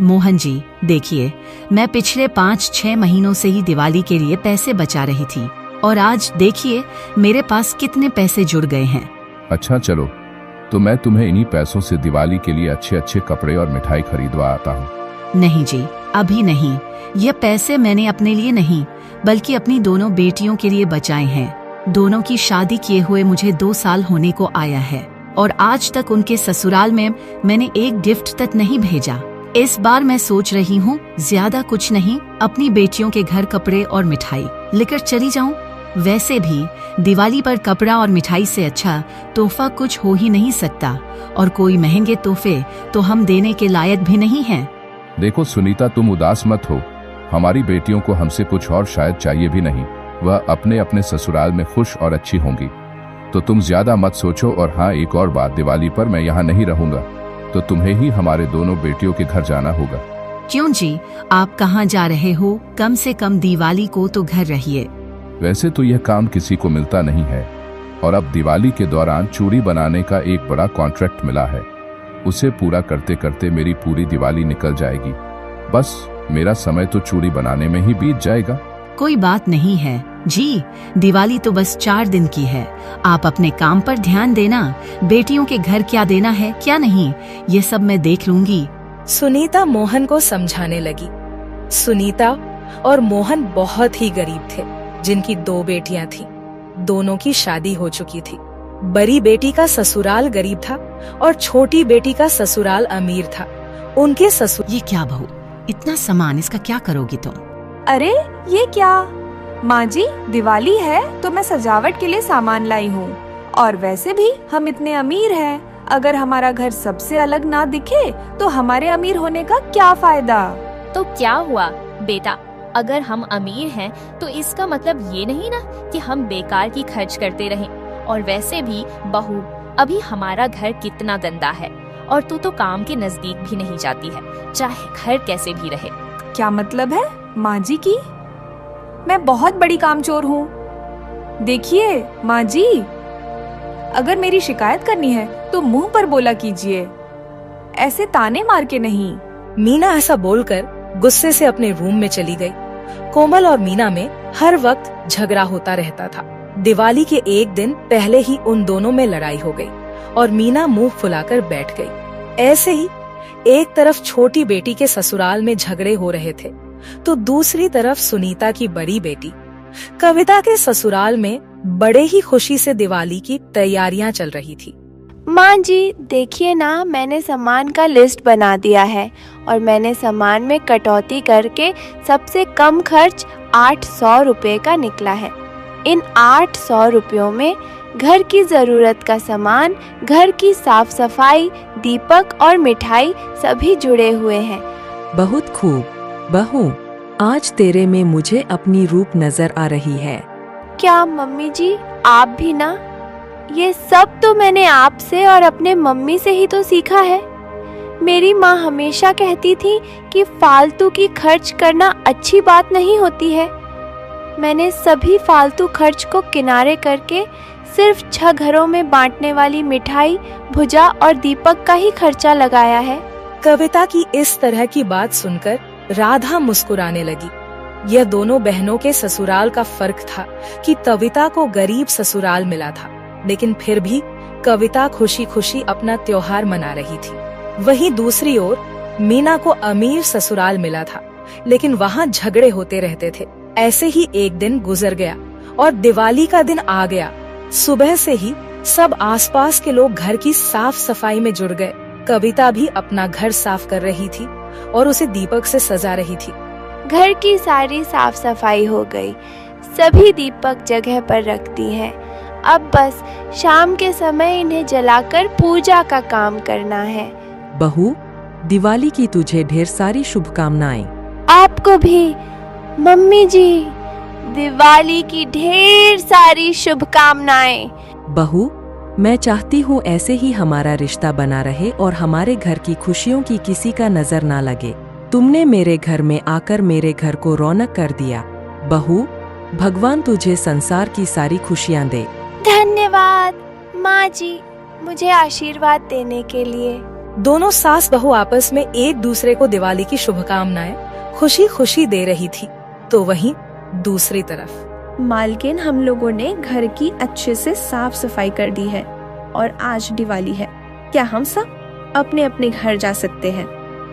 मोहन जी, देखिए, मैं पिछले 5-6 महीनों से ही दिवाली के लिए पैसे बचा रही थी और आज देखिए मेरे पास कितने पैसे जुड़ गए हैं। अच्छा चलो, तो मैं तुम्हें इन्हीं पैसों से दिवाली के लिए अच्छे अच्छे कपड़े और मिठाई खरीदवा आता हूँ। नहीं जी, अभी नहीं। ये पैसे मैंने अपने लिए नहीं बल्कि अपनी दोनों बेटियों के लिए बचाए हैं। दोनों की शादी किए हुए मुझे 2 साल होने को आया है और आज तक उनके ससुराल में मैंने एक गिफ्ट तक नहीं भेजा। इस बार मैं सोच रही हूँ ज्यादा कुछ नहीं, अपनी बेटियों के घर कपड़े और मिठाई लेकर चली जाऊँ। वैसे भी दिवाली पर कपड़ा और मिठाई से अच्छा तोहफा कुछ हो ही नहीं सकता और कोई महंगे तोहफे तो हम देने के लायक भी नहीं हैं। देखो सुनीता, तुम उदास मत हो। हमारी बेटियों को हमसे कुछ और शायद चाहिए भी नहीं। वह अपने अपने ससुराल में खुश और अच्छी होंगी, तो तुम ज्यादा मत सोचो। और हाँ, एक और बात, दिवाली पर मैं यहाँ नहीं रहूंगा, तो तुम्हें ही हमारे दोनों बेटियों के घर जाना होगा। क्यों जी, आप कहाँ जा रहे हो? कम से कम दिवाली को तो घर रहिए। वैसे तो यह काम किसी को मिलता नहीं है और अब दिवाली के दौरान चूड़ी बनाने का एक बड़ा कॉन्ट्रैक्ट मिला है। उसे पूरा करते करते मेरी पूरी दिवाली निकल जाएगी। बस मेरा समय तो चूड़ी बनाने में ही बीत जाएगा। कोई बात नहीं है जी, दिवाली तो बस 4 दिन की है। आप अपने काम पर ध्यान देना। बेटियों के घर क्या देना है क्या नहीं, ये सब मैं देख लूंगी। सुनीता मोहन को समझाने लगी। सुनीता और मोहन बहुत ही गरीब थे, जिनकी 2 बेटियां थीं। दोनों की शादी हो चुकी थी। बड़ी बेटी का ससुराल गरीब था और छोटी बेटी का ससुराल अमीर था। उनके ससुर ये क्या बहू, इतना सामान, इसका क्या करोगी तुम? अरे ये क्या माँ जी, दिवाली है तो मैं सजावट के लिए सामान लाई हूँ। और वैसे भी हम इतने अमीर हैं, अगर हमारा घर सबसे अलग ना दिखे तो हमारे अमीर होने का क्या फायदा। तो क्या हुआ बेटा, अगर हम अमीर हैं तो इसका मतलब ये नहीं ना कि हम बेकार की खर्च करते रहें। और वैसे भी बहू, अभी हमारा घर कितना गंदा है और तू तो काम के नजदीक भी नहीं जाती है, चाहे घर कैसे भी रहे। क्या मतलब है माँ जी की? मैं बहुत बड़ी कामचोर हूँ। देखिए माँ जी, अगर मेरी शिकायत करनी है तो मुंह पर बोला कीजिए, ऐसे ताने मार के नहीं। मीना ऐसा बोलकर गुस्से से अपने रूम में चली गई। कोमल और मीना में हर वक्त झगड़ा होता रहता था। दिवाली के एक दिन पहले ही उन दोनों में लड़ाई हो गई और मीना मुंह फुलाकर बैठ गई। ऐसे ही एक तरफ छोटी बेटी के ससुराल में झगड़े हो रहे थे, तो दूसरी तरफ सुनीता की बड़ी बेटी कविता के ससुराल में बड़े ही खुशी से दिवाली की तैयारियां चल रही थी। माँ जी देखिए ना, मैंने सामान का लिस्ट बना दिया है और मैंने सामान में कटौती करके सबसे कम खर्च 800 रुपए का निकला है। इन 800 रुपयों में घर की जरूरत का सामान, घर की साफ सफाई, दीपक और मिठाई सभी जुड़े हुए हैं। बहुत खूब बहू, आज तेरे में मुझे अपनी रूप नजर आ रही है। क्या मम्मी जी, आप भी ना? ये सब तो मैंने आपसे और अपने मम्मी से ही तो सीखा है। मेरी माँ हमेशा कहती थी कि फालतू की खर्च करना अच्छी बात नहीं होती है। मैंने सभी फालतू खर्च को किनारे करके सिर्फ 6 घरों में बांटने वाली मिठाई, भुजा और दीपक का ही खर्चा लगाया है। कविता की इस तरह की बात सुनकर राधा मुस्कुराने लगी। यह दोनों बहनों के ससुराल का फर्क था कि कविता को गरीब ससुराल मिला था, लेकिन फिर भी कविता खुशी खुशी अपना त्योहार मना रही थी। वहीं दूसरी ओर मीना को अमीर ससुराल मिला था, लेकिन वहाँ झगड़े होते रहते थे। ऐसे ही एक दिन गुजर गया और दिवाली का दिन आ गया। सुबह से ही सब आसपास के लोग घर की साफ सफाई में जुड़ गए। कविता भी अपना घर साफ कर रही थी और उसे दीपक से सजा रही थी। घर की सारी साफ सफाई हो गई, सभी दीपक जगह पर रखती हैं। अब बस शाम के समय इन्हें जलाकर पूजा का काम करना है। बहू, दिवाली की तुझे ढेर सारी शुभकामनाएं। आपको भी मम्मी जी, दिवाली की ढेर सारी शुभकामनाएं। बहू, मैं चाहती हूँ ऐसे ही हमारा रिश्ता बना रहे और हमारे घर की खुशियों की किसी का नजर ना लगे। तुमने मेरे घर में आकर मेरे घर को रौनक कर दिया। बहू, भगवान तुझे संसार की सारी खुशियाँ दे। धन्यवाद माँ जी, मुझे आशीर्वाद देने के लिए। दोनों सास बहू आपस में एक दूसरे को दिवाली की शुभकामनाएं खुशी खुशी दे रही थी। तो वहीं दूसरी तरफ मालकिन, हम लोगों ने घर की अच्छे से साफ सफाई कर दी है और आज दिवाली है। क्या हम सब अपने अपने घर जा सकते हैं?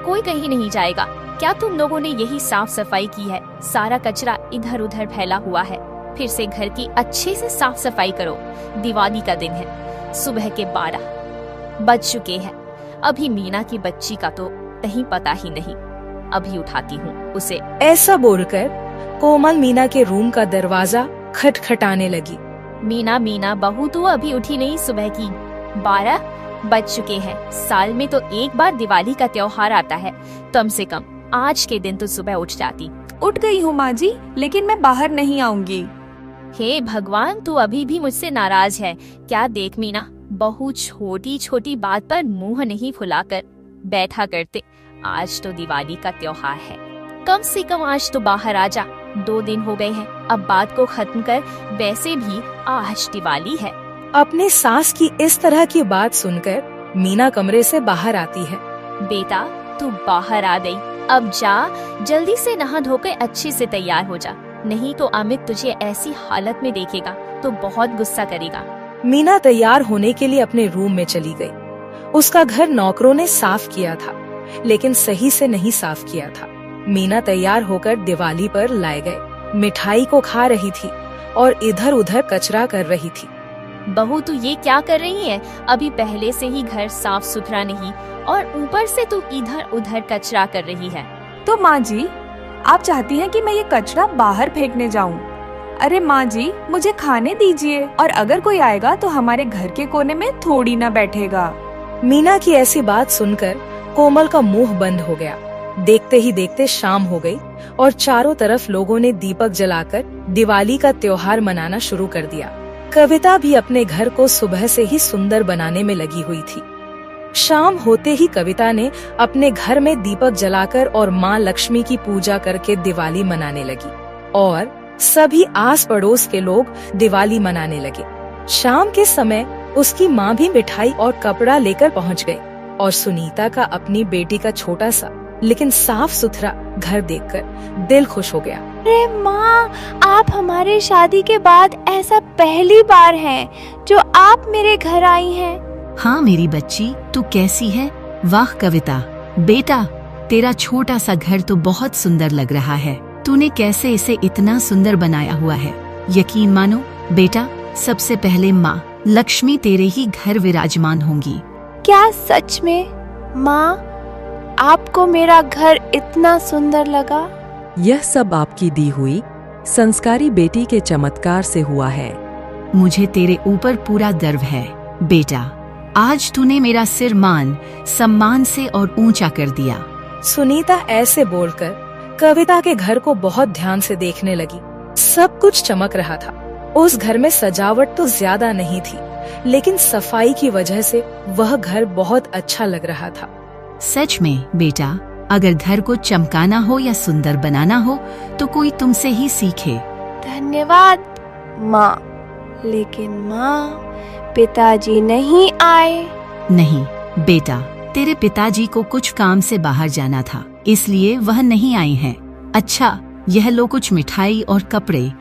कोई कहीं नहीं जाएगा। क्या तुम लोगों ने यही साफ सफाई की है? सारा कचरा इधर उधर फैला हुआ है। फिर से घर की अच्छे से साफ सफाई करो। दिवाली का दिन है। सुबह के 12 बज चुके हैं। अभी मीना की बच्ची का तो कहीं पता ही नहीं। अभी उठाती हूँ उसे। ऐसा बोलकर कोमल मीना के रूम का दरवाजा खटखटाने लगी। मीना मीना बहू, तू अभी उठी नहीं? सुबह की 12 बज चुके हैं। साल में तो एक बार दिवाली का त्योहार आता है। कम से कम आज के दिन तो सुबह उठ जाती। उठ गई हूँ माँ जी, लेकिन मैं बाहर नहीं आऊंगी। हे भगवान, तू अभी भी मुझसे नाराज है क्या? देख मीना, बहू छोटी छोटी बात पर मुंह नहीं फुलाकर बैठा करते। आज तो दिवाली का त्योहार है। कम से कम आज तो बाहर आ जा। 2 दिन हो गए हैं। अब बात को खत्म कर। वैसे भी आज दिवाली है। अपने सास की इस तरह की बात सुनकर मीना कमरे से बाहर आती है। बेटा, तू बाहर आ गई। अब जा, जल्दी से नहा धोकर अच्छे से तैयार हो जा, नहीं तो अमित तुझे ऐसी हालत में देखेगा तो बहुत गुस्सा करेगा। मीना तैयार होने के लिए अपने रूम में चली गई। उसका घर नौकरों ने साफ किया था, लेकिन सही से नहीं साफ किया था। मीना तैयार होकर दिवाली पर लाए गए मिठाई को खा रही थी और इधर उधर कचरा कर रही थी। बहू, तू ये क्या कर रही है? अभी पहले से ही घर साफ सुथरा नहीं और ऊपर से तू इधर उधर कचरा कर रही है। तो माँ जी, आप चाहती हैं कि मैं ये कचरा बाहर फेंकने जाऊं? अरे माँ जी, मुझे खाने दीजिए, और अगर कोई आएगा तो हमारे घर के कोने में थोड़ी ना बैठेगा। मीना की ऐसी बात सुनकर कोमल का मुंह बंद हो गया। देखते ही देखते शाम हो गई और चारों तरफ लोगों ने दीपक जलाकर दिवाली का त्योहार मनाना शुरू कर दिया। कविता भी अपने घर को सुबह से ही सुंदर बनाने में लगी हुई थी। शाम होते ही कविता ने अपने घर में दीपक जलाकर और माँ लक्ष्मी की पूजा करके दिवाली मनाने लगी और सभी आस पड़ोस के लोग दिवाली मनाने लगे। शाम के समय उसकी माँ भी मिठाई और कपड़ा लेकर पहुँच गई और सुनीता का अपनी बेटी का छोटा सा लेकिन साफ सुथरा घर देखकर दिल खुश हो गया। अरे माँ, आप हमारे शादी के बाद ऐसा पहली बार है जो आप मेरे घर आई हैं। हाँ मेरी बच्ची, तू कैसी है? वाह कविता बेटा, तेरा छोटा सा घर तो बहुत सुंदर लग रहा है। तूने कैसे इसे इतना सुंदर बनाया हुआ है? यकीन मानो बेटा, सबसे पहले माँ लक्ष्मी तेरे ही घर विराजमान होंगी। क्या सच में? माँ, आपको मेरा घर इतना सुंदर लगा? यह सब आपकी दी हुई संस्कारी बेटी के चमत्कार से हुआ है। मुझे तेरे ऊपर पूरा गर्व है बेटा। आज तूने मेरा सिर मान सम्मान से और ऊंचा कर दिया। सुनीता ऐसे बोलकर कविता के घर को बहुत ध्यान से देखने लगी। सब कुछ चमक रहा था। उस घर में सजावट तो ज्यादा नहीं थी, लेकिन सफाई की वजह से वह घर बहुत अच्छा लग रहा था। सच में बेटा, अगर घर को चमकाना हो या सुंदर बनाना हो तो कोई तुमसे ही सीखे। धन्यवाद माँ। लेकिन माँ, पिताजी नहीं आए। नहीं बेटा, तेरे पिताजी को कुछ काम से बाहर जाना था, इसलिए वह नहीं आए हैं। अच्छा, यह लो कुछ मिठाई और कपड़े।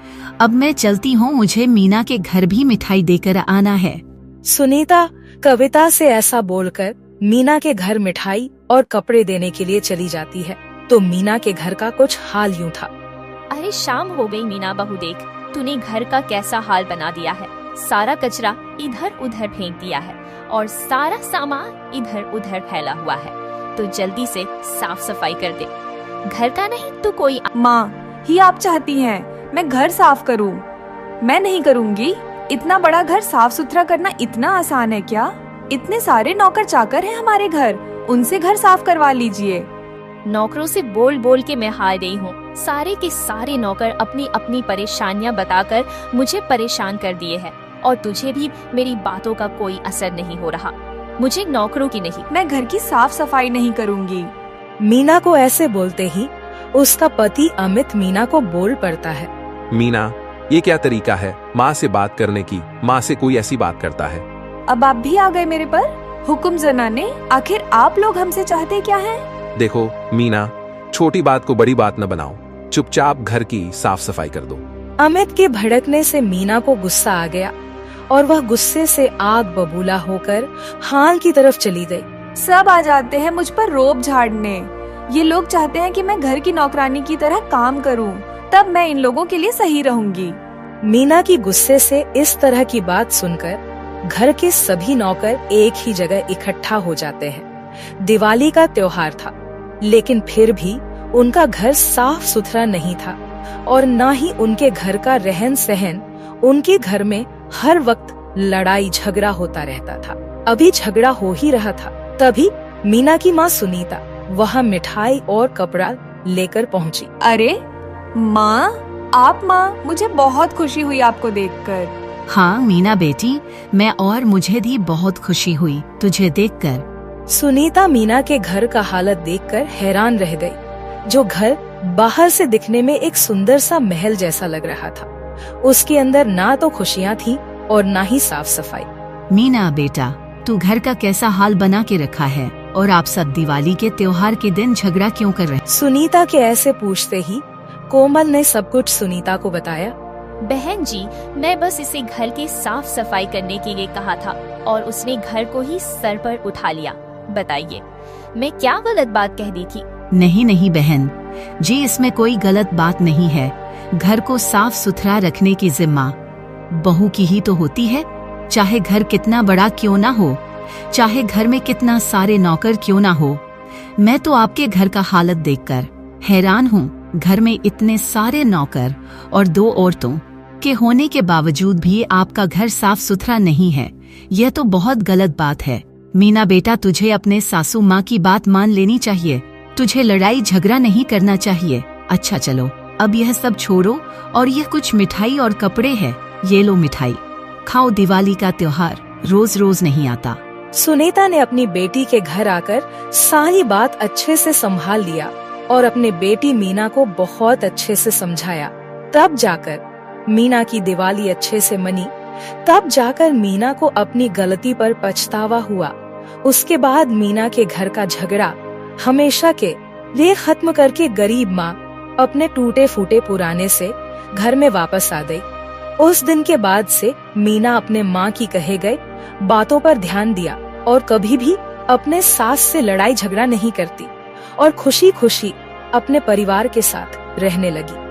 अब मैं चलती हूँ, मुझे मीना के घर भी मिठाई देकर आना है। सुनीता कविता से ऐसा बोलकर मीना के घर मिठाई और कपड़े देने के लिए चली जाती है। तो मीना के घर का कुछ हाल यूं था। अरे शाम हो गई मीना बहू, देख तूने घर का कैसा हाल बना दिया है। सारा कचरा इधर उधर फेंक दिया है और सारा सामान इधर उधर फैला हुआ है। तो जल्दी से साफ सफाई कर दे। घर का नहीं तो कोई। माँ ही आप चाहती हैं मैं घर साफ करूँ? मैं नहीं करूँगी। इतना बड़ा घर साफ सुथरा करना इतना आसान है क्या? इतने सारे नौकर चाकर हैं हमारे घर, उनसे घर साफ करवा लीजिए। नौकरों से बोल बोल के मैं हार गई हूँ। सारे के सारे नौकर अपनी अपनी परेशानियाँ बताकर मुझे परेशान कर दिए हैं और तुझे भी मेरी बातों का कोई असर नहीं हो रहा। मुझे नौकरों की नहीं। मैं घर की साफ सफाई नहीं करूँगी। मीना को ऐसे बोलते ही उसका पति अमित मीना को बोल पड़ता है। मीना, ये क्या तरीका है माँ से बात करने की? माँ से कोई ऐसी बात करता है? अब आप भी आ गए मेरे पर? हुक्म जनाने, आखिर आप लोग हमसे चाहते क्या हैं? देखो मीना, छोटी बात को बड़ी बात न बनाओ, चुपचाप घर की साफ सफाई कर दो। अमित के भड़कने से मीना को गुस्सा आ गया और वह गुस्से से आग बबूला होकर हाल की तरफ चली गई। सब आ जाते हैं मुझ पर रोब झाड़ने। ये लोग चाहते हैं कि मैं घर की नौकरानी की तरह काम करूं, तब मैं इन लोगों के लिए सही रहूंगी। मीना की गुस्से से इस तरह की बात सुनकर घर के सभी नौकर एक ही जगह इकट्ठा हो जाते हैं। दिवाली का त्योहार था, लेकिन फिर भी उनका घर साफ सुथरा नहीं था और न ही उनके घर का रहन सहन। उनके घर में हर वक्त लड़ाई झगड़ा होता रहता था। अभी झगड़ा हो ही रहा था, तभी मीना की माँ सुनीता वहाँ मिठाई और कपड़ा लेकर पहुँची। अरे माँ, आप माँ, मुझे बहुत खुशी हुई आपको देखकर। हाँ मीना बेटी, मैं और मुझे भी बहुत खुशी हुई तुझे देखकर। सुनीता मीना के घर का हालत देखकर हैरान रह गई। जो घर बाहर से दिखने में एक सुंदर सा महल जैसा लग रहा था, उसके अंदर ना तो खुशियाँ थी और ना ही साफ सफाई। मीना बेटा, तू घर का कैसा हाल बना के रखा है, और आप सब दिवाली के त्योहार के दिन झगड़ा क्यों कर रहे? सुनीता के ऐसे पूछते ही कोमल ने सब कुछ सुनीता को बताया। बहन जी, मैं बस इसे घर की साफ सफाई करने के लिए कहा था और उसने घर को ही सर पर उठा लिया। बताइए, मैं क्या गलत बात कह दी थी? नहीं नहीं बहन जी, इसमें कोई गलत बात नहीं है। घर को साफ सुथरा रखने की जिम्मा बहू की ही तो होती है, चाहे घर कितना बड़ा क्यों ना हो, चाहे घर में कितना सारे नौकर क्यों ना हो। मैं तो आपके घर का हालत देखकर हैरान हूँ। घर में इतने सारे नौकर और 2 औरतों के होने के बावजूद भी आपका घर साफ सुथरा नहीं है। यह तो बहुत गलत बात है। मीना बेटा, तुझे अपने सासू माँ की बात मान लेनी चाहिए। तुझे लड़ाई झगड़ा नहीं करना चाहिए। अच्छा चलो, अब यह सब छोड़ो और यह कुछ मिठाई और कपड़े हैं, ये लो मिठाई खाओ। दिवाली का त्योहार रोज रोज नहीं आता। सुनीता ने अपनी बेटी के घर आकर सारी बात अच्छे से संभाल लिया और अपने बेटी मीना को बहुत अच्छे से समझाया। तब जाकर मीना की दिवाली अच्छे से मनी। तब जाकर मीना को अपनी गलती पर पछतावा हुआ। उसके बाद मीना के घर का झगड़ा हमेशा के लिए खत्म करके गरीब माँ अपने टूटे फूटे पुराने से घर में वापस आ गई। उस दिन के बाद से मीना अपने माँ की कहे गए बातों पर ध्यान दिया और कभी भी अपने सास से लड़ाई झगड़ा नहीं करती और खुशी खुशी अपने परिवार के साथ रहने लगी।